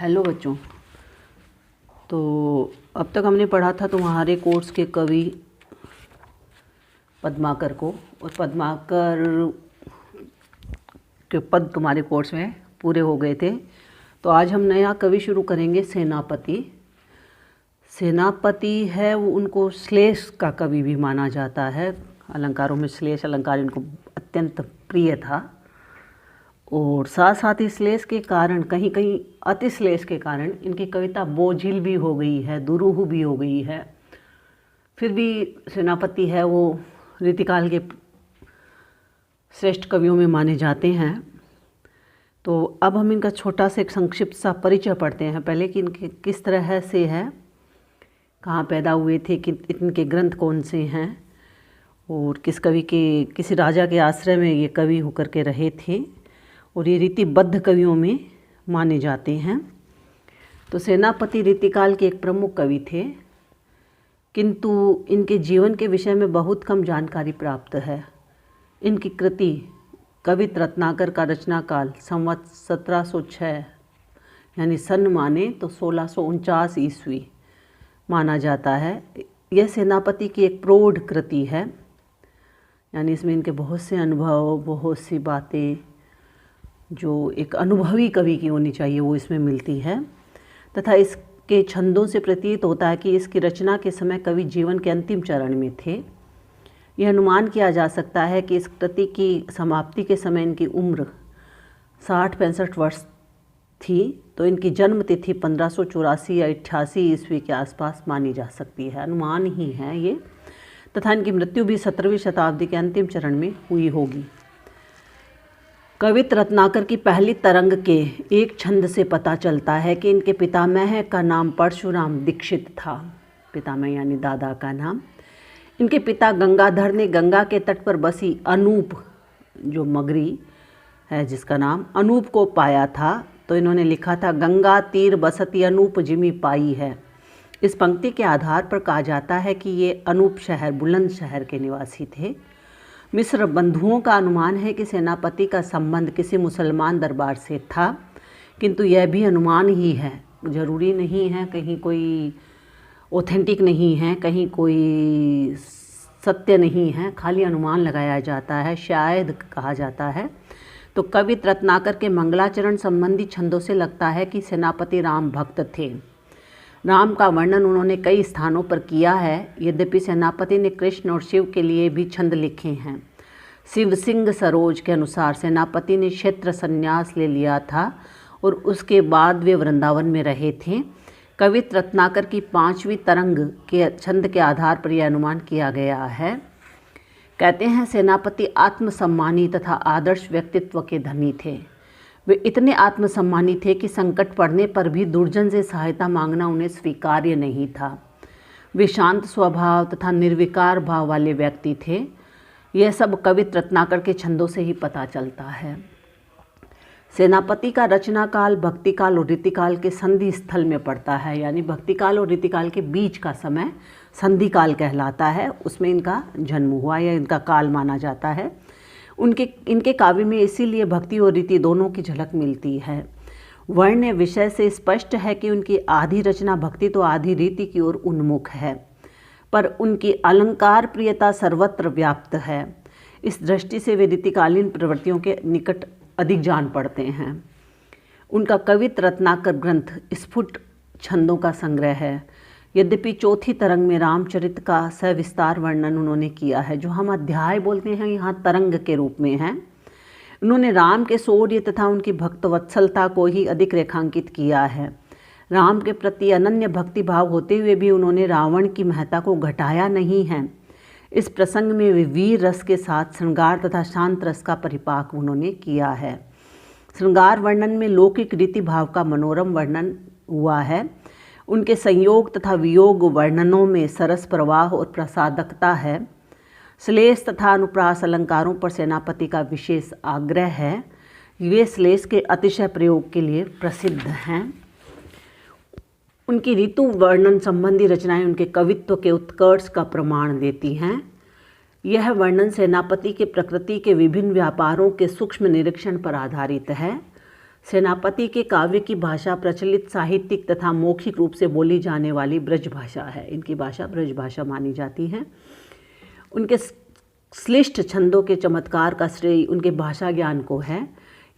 Hello बच्चों। तो अब तक हमने पढ़ा था तुम्हारे कोर्स के कवि पद्माकर को, और पद्माकर के पद तुम्हारे कोर्स में पूरे हो गए थे। तो आज हम नया कवि शुरू करेंगे, सेनापति। सेनापति है वो, उनको श्लेष का कवि भी माना जाता है। अलंकारों में श्लेष अलंकार इनको अत्यंत प्रिय था, और साथ साथ ही श्लेष के कारण, कहीं कहीं अतिश्लेष के कारण इनकी कविता बोझिल भी हो गई है, दुरूह भी हो गई है। फिर भी सेनापति है वो रीतिकाल के श्रेष्ठ कवियों में माने जाते हैं। तो अब हम इनका छोटा सा एक संक्षिप्त सा परिचय पढ़ते हैं पहले, कि इनके किस तरह से है, कहाँ पैदा हुए थे, कि इनके ग्रंथ कौन से हैं, और किस कवि के, किसी राजा के आश्रय में ये कवि होकर के रहे थे, और ये रीतिबद्ध कवियों में माने जाते हैं। तो सेनापति रीतिकाल के एक प्रमुख कवि थे, किंतु इनके जीवन के विषय में बहुत कम जानकारी प्राप्त है। इनकी कृति कवित रत्नाकर का रचना काल संवत 1706 यानी सन माने तो 1649 ईस्वी माना जाता है। यह सेनापति की एक प्रौढ़ कृति है, यानी इसमें इनके बहुत से अनुभव, बहुत सी बातें जो एक अनुभवी कवि की होनी चाहिए वो इसमें मिलती है। तथा इसके छंदों से प्रतीत होता है कि इसकी रचना के समय कवि जीवन के अंतिम चरण में थे। यह अनुमान किया जा सकता है कि इस कृति की समाप्ति के समय इनकी उम्र 60-65 वर्ष थी। तो इनकी जन्म तिथि 1584 या 88 ईस्वी के आसपास मानी जा सकती है, अनुमान ही है ये। तथा इनकी मृत्यु भी 17वीं शताब्दी के अंतिम चरण में हुई होगी। कवित रत्नाकर की पहली तरंग के एक छंद से पता चलता है कि इनके पितामह का नाम परशुराम दीक्षित था। पितामह यानी दादा का नाम। इनके पिता गंगाधर ने गंगा के तट पर बसी अनूप, जो मगरी है जिसका नाम, अनूप को पाया था। तो इन्होंने लिखा था, गंगा तीर बसती अनूप जिमी पाई है। इस पंक्ति के आधार पर कहा जाता है कि ये अनूप शहर, बुलंदशहर के निवासी थे। मिस्र बंधुओं का अनुमान है कि सेनापति का संबंध किसी मुसलमान दरबार से था, किंतु यह भी अनुमान ही है, ज़रूरी नहीं है, कहीं कोई ऑथेंटिक नहीं है, कहीं कोई सत्य नहीं है, खाली अनुमान लगाया जाता है, शायद कहा जाता है। तो कवित रत्नाकर के मंगलाचरण संबंधी छंदों से लगता है कि सेनापति राम भक्त थे। राम का वर्णन उन्होंने कई स्थानों पर किया है। यद्यपि सेनापति ने कृष्ण और शिव के लिए भी छंद लिखे हैं। शिव सिंह सरोज के अनुसार सेनापति ने क्षेत्र संन्यास ले लिया था और उसके बाद वे वृंदावन में रहे थे। कवित रत्नाकर की 5वीं तरंग के छंद के आधार पर यह अनुमान किया गया है। कहते हैं, सेनापति आत्मसम्मानी तथा आदर्श व्यक्तित्व के धनी थे। वे इतने आत्मसम्मानी थे कि संकट पड़ने पर भी दुर्जन से सहायता मांगना उन्हें स्वीकार्य नहीं था। वे शांत स्वभाव तथा निर्विकार भाव वाले व्यक्ति थे। यह सब कवित रत्नाकर के छंदों से ही पता चलता है। सेनापति का रचना काल भक्तिकाल और रीतिकाल के संधि स्थल में पड़ता है, यानी भक्तिकाल और रीतिकाल के बीच का समय संधि काल कहलाता है। उसमें इनका जन्म हुआ या इनका काल माना जाता है। इनके काव्य में इसीलिए भक्ति और रीति दोनों की झलक मिलती है। वर्ण विषय से स्पष्ट है कि उनकी आधी रचना भक्ति तो आधी रीति की ओर उन्मुख है, पर उनकी अलंकार प्रियता सर्वत्र व्याप्त है। इस दृष्टि से वे रीतिकालीन प्रवृत्तियों के निकट अधिक जान पड़ते हैं। उनका कवित रत्नाकर ग्रंथ स्फुट छंदों का संग्रह है। यद्यपि चौथी तरंग में रामचरित का सविस्तार वर्णन उन्होंने किया है, जो हम अध्याय बोलते हैं यहाँ तरंग के रूप में है। उन्होंने राम के शौर्य तथा उनकी भक्तवत्सलता को ही अधिक रेखांकित किया है। राम के प्रति अनन्य भक्ति भाव होते हुए भी उन्होंने रावण की महत्ता को घटाया नहीं है। इस प्रसंग में वे वीर रस के साथ श्रृंगार तथा शांत रस का परिपाक उन्होंने किया है। श्रृंगार वर्णन में लौकिक रीति भाव का मनोरम वर्णन हुआ है। उनके संयोग तथा वियोग वर्णनों में सरस प्रवाह और प्रसादकता है। श्लेष तथा अनुप्रास अलंकारों पर सेनापति का विशेष आग्रह है। वे श्लेष के अतिशय प्रयोग के लिए प्रसिद्ध हैं। उनकी ऋतु वर्णन संबंधी रचनाएं उनके कवित्व के उत्कर्ष का प्रमाण देती हैं। यह वर्णन सेनापति के प्रकृति के विभिन्न व्यापारों के सूक्ष्म निरीक्षण पर आधारित है। सेनापति के काव्य की भाषा प्रचलित साहित्यिक तथा मौखिक रूप से बोली जाने वाली ब्रज भाषा है। इनकी भाषा ब्रज भाषा मानी जाती है। उनके श्लिष्ट छंदों के चमत्कार का श्रेय उनके भाषा ज्ञान को है।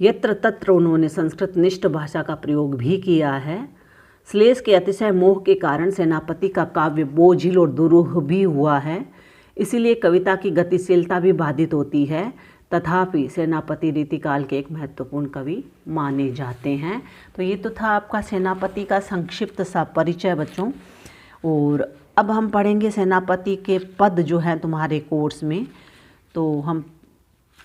यत्र तत्र उन्होंने संस्कृत निष्ठ भाषा का प्रयोग भी किया है। श्लेष के अतिशय मोह के कारण सेनापति का काव्य बोझिल और दुरूह भी हुआ है, इसीलिए कविता की गतिशीलता भी बाधित होती है। तथापि सेनापति रीतिकाल के एक महत्वपूर्ण कवि माने जाते हैं। तो ये तो था आपका सेनापति का संक्षिप्त सा परिचय बच्चों। और अब हम पढ़ेंगे सेनापति के पद जो हैं तुम्हारे कोर्स में। तो हम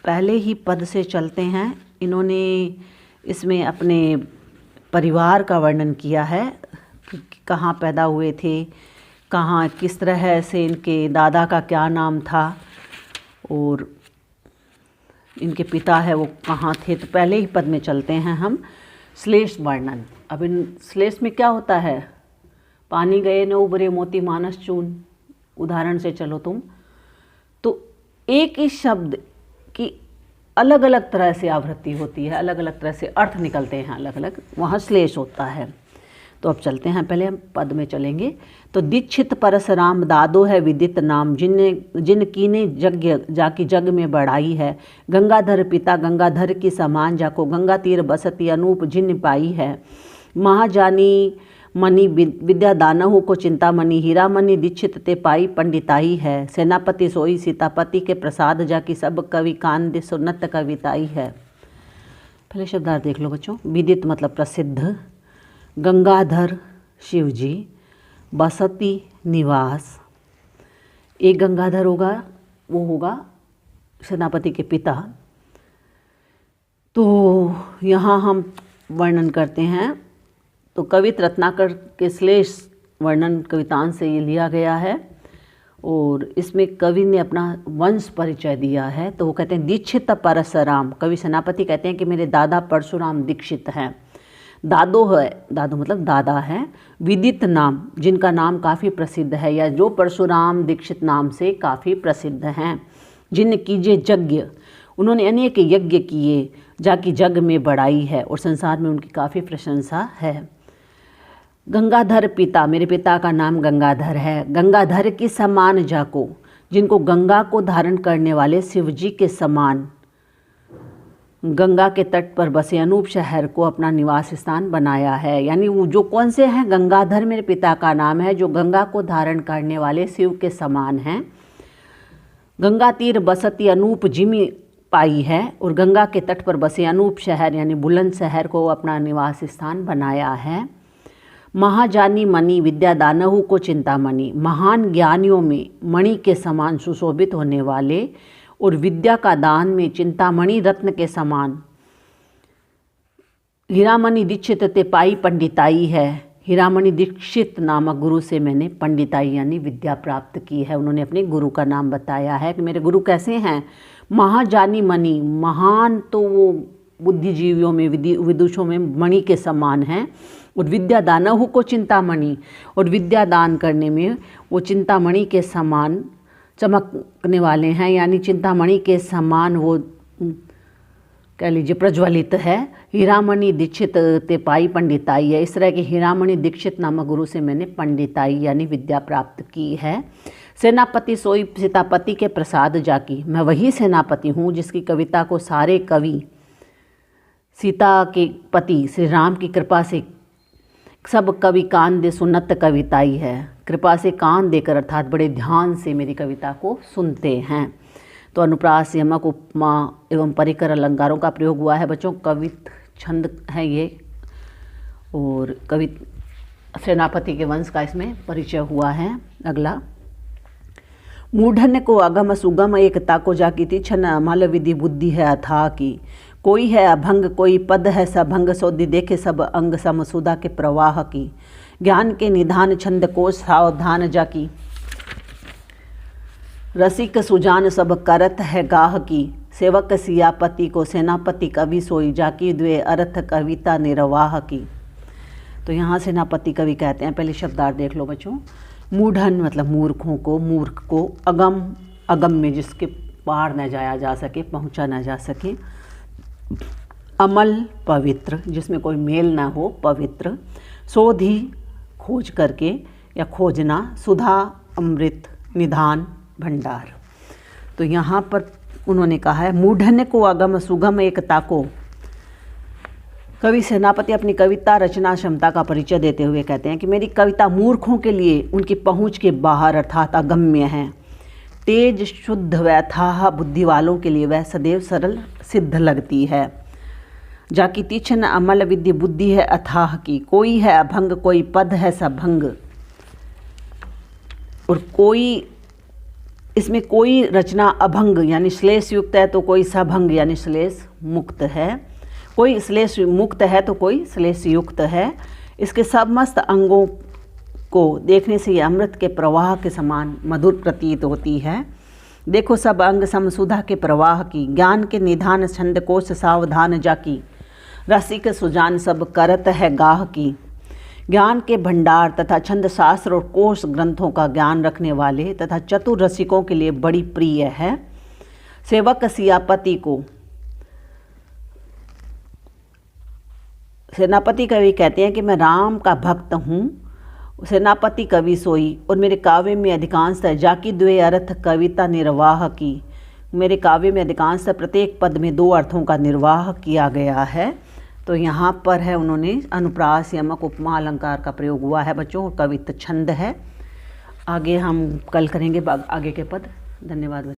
पहले ही पद से चलते हैं। इन्होंने इसमें अपने परिवार का वर्णन किया है कि कहाँ पैदा हुए थे, कहाँ किस तरह से इनके दादा का क्या नाम था और इनके पिता है वो कहाँ थे। तो पहले ही पद में चलते हैं हम। श्लेष वर्णन। अब इन श्लेष में क्या होता है? पानी गए न उबरे मोती मानस चून, उदाहरण से चलो तुम। तो एक ही शब्द की अलग अलग तरह से आवृत्ति होती है, अलग अलग तरह से अर्थ निकलते हैं अलग अलग, वहाँ श्लेष होता है। तो अब चलते हैं, पहले हम पद में चलेंगे। तो दीक्षित परशुराम दादो है विदित नाम, जिन कीने यज्ञ जाकी जग में बढ़ाई है। गंगाधर पिता गंगाधर की समान, जाको गंगा तीर बसती अनूप जिन पाई है। महाजानी मणि विद्या दानहु को चिंतामणि, हीरा मणि दीक्षित ते पाई पंडिताई है। सेनापति सोई सीतापति के प्रसाद, जाकी सब कवि कांद सुन्नत कविताई है। पहले शब्दार्थ देख लो बच्चों। विदित मतलब प्रसिद्ध, गंगाधर शिवजी, बसती निवास। एक गंगाधर होगा, वो होगा सेनापति के पिता। तो यहाँ हम वर्णन करते हैं। तो कवित रत्नाकर के श्लेष वर्णन कवितांश से ये लिया गया है और इसमें कवि ने अपना वंश परिचय दिया है। तो वो कहते हैं दीक्षित परशुराम, कवि सेनापति कहते हैं कि मेरे दादा परशुराम दीक्षित हैं। दादो है, दादो मतलब दादा है। विदित नाम, जिनका नाम काफ़ी प्रसिद्ध है या जो परशुराम दीक्षित नाम से काफ़ी प्रसिद्ध हैं। जिन कीजे यज्ञ, उन्होंने अनेक यज्ञ किए, जाकी जग में बढ़ाई है और संसार में उनकी काफ़ी प्रशंसा है। गंगाधर पिता, मेरे पिता का नाम गंगाधर है। गंगाधर की समान, जाको जिनको गंगा को धारण करने वाले शिवजी के समान गंगा के तट पर बसे अनूप शहर को अपना निवास स्थान बनाया है। यानी वो जो कौन से हैं? गंगाधर मेरे पिता का नाम है, जो गंगा को धारण करने वाले शिव के समान हैं। गंगा तीर बसती अनूप जिमी पाई है और गंगा के तट पर बसे अनूप शहर यानी बुलंद शहर को अपना निवास स्थान बनाया है। महाजानी मणि विद्या दानहु को चिंतामणि, महान ज्ञानियों में मणि के समान सुशोभित होने वाले और विद्या का दान में चिंतामणि रत्न के समान। हीरामणि दीक्षित ते पाई पंडिताई है, हीरामणि दीक्षित नामक गुरु से मैंने पंडिताई यानी विद्या प्राप्त की है। उन्होंने अपने गुरु का नाम बताया है कि मेरे गुरु कैसे हैं। महाजानी मणि, महान तो वो बुद्धिजीवियों में विदुषों में मणि के समान हैं। और विद्या दानहु को चिंतामणि, और विद्या दान करने में वो चिंतामणि के समान चमकने वाले हैं, यानी चिंतामणि के समान वो कह लीजिए प्रज्वलित है। हीरामणि दीक्षित ते पाई पंडिताई है, इस तरह के हीरामणि दीक्षित नामक गुरु से मैंने पंडिताई यानी विद्या प्राप्त की है। सेनापति सोई सीतापति के प्रसाद जाकी, मैं वही सेनापति हूँ जिसकी कविता को सारे कवि सीता के पति श्री राम की कृपा से सब कवि कान दे सुन्नत कविताई है। कृपा से कान देकर अर्थात बड़े ध्यान से मेरी कविता को सुनते हैं। तो अनुप्रास यमक उपमा एवं परिकर अलंकारों का प्रयोग हुआ है बच्चों। कवित छंद है ये और कवि सेनापति के वंश का इसमें परिचय हुआ है। अगला, मूढ़न को अगम सुगम एकता को जाकी तीक्षण अमल विधि बुद्धि है अथाह की। कोई है अभंग कोई पद है सभंग, सौदि देखे सब अंग समसुधा के प्रवाह की। ज्ञान के निधान छंद को सावधान जाकी, रसिक सुजान सब करत है गाह की। सेवक सियापति को सेनापति कवि सोई, जाकी द्वे अर्थ कविता निर्वाह की। तो यहाँ सेनापति कवि कहते हैं, पहले शब्दार्थ देख लो बच्चों। मूढ़न मतलब मूर्खों को, मूर्ख को। अगम, अगम में जिसके पार न जाया जा सके, पहुँचा न जा सके। अमल पवित्र, जिसमें कोई मेल ना हो, पवित्र। शोधि खोज करके या खोजना, सुधा अमृत, निधान भंडार। तो यहाँ पर उन्होंने कहा है मूढ़न्य को अगम सुगम एकता को। कवि सेनापति अपनी कविता रचना क्षमता का परिचय देते हुए कहते हैं कि मेरी कविता मूर्खों के लिए उनकी पहुँच के बाहर अर्थात अगम्य है। तेज शुद्ध व अथाह बुद्धि वालों के लिए वह सदैव सरल सिद्ध लगती है। जाकी तीक्ष्ण अमल विद्य बुद्धि है अथाह की, कोई है अभंग कोई पद है सभंग। और कोई इसमें कोई रचना अभंग यानी श्लेष युक्त है तो कोई सभंग यानी श्लेष मुक्त है, कोई श्लेष मुक्त है तो कोई श्लेष युक्त है। इसके समस्त अंगों को देखने से ये अमृत के प्रवाह के समान मधुर प्रतीत होती है। देखो सब अंग समसुधा के प्रवाह की, ज्ञान के निधान छंद कोश सावधान जाकी, रसिक सुजान सब करत है गाह की। ज्ञान के भंडार तथा छंद शास्त्र और कोश ग्रंथों का ज्ञान रखने वाले तथा चतुर रसिकों के लिए बड़ी प्रिय है। सेवक सियापति को, सेनापति कवि कहते हैं कि मैं राम का भक्त हूँ। सेनापति कवि सोई और मेरे काव्य में अधिकांशतः जाकी द्वे अर्थ कविता निर्वाह की, मेरे काव्य में अधिकांशतः प्रत्येक पद में 2 अर्थों का निर्वाह किया गया है। तो यहाँ पर है उन्होंने अनुप्रास यमक उपमा अलंकार का प्रयोग हुआ है बच्चों, कवित्त छंद है। आगे हम कल करेंगे आगे के पद। धन्यवाद।